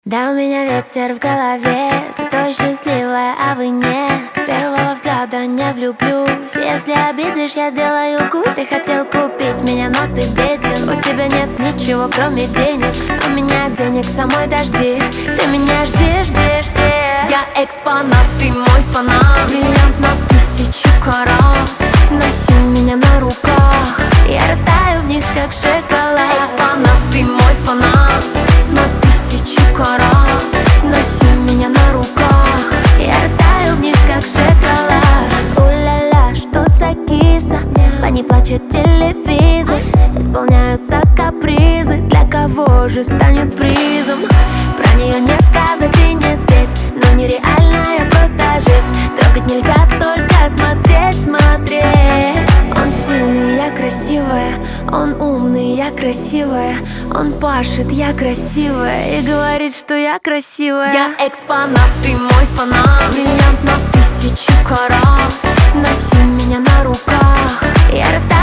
Да, у меня ветер в голове, зато счастливая, а вы нет. С первого взгляда не влюблюсь. Если обидишь, я сделаю гусь. Ты хотел купить меня, но ты беден. У тебя нет ничего, кроме денег. У меня денег самой дожди. Ты меня жди, жди, жди. Я экспонат, ты мой фанат. Бриллиант на 1000 карат. Носи меня на руках, я растаю в них, как шоколад. Экспонат, ты мой фанат. На 1000 карат. Носи меня на руках, я растаю в них, как шоколад. У-ля-ля, что за киса? По ней плачет телевизор. Исполняются капризы. Для кого же станет призом? Про нее не сказать и не спеть, но нереальная просто жесть. Трогать нельзя, только смотреть, смотреть. Он сильный, я красивая. Он умный, я красивая. Он пашет, я красивая. И говорит, что я красивая. Я экспонат, ты мой фанат. Бриллиант на 1000 карат. Носи меня на руках, я растаю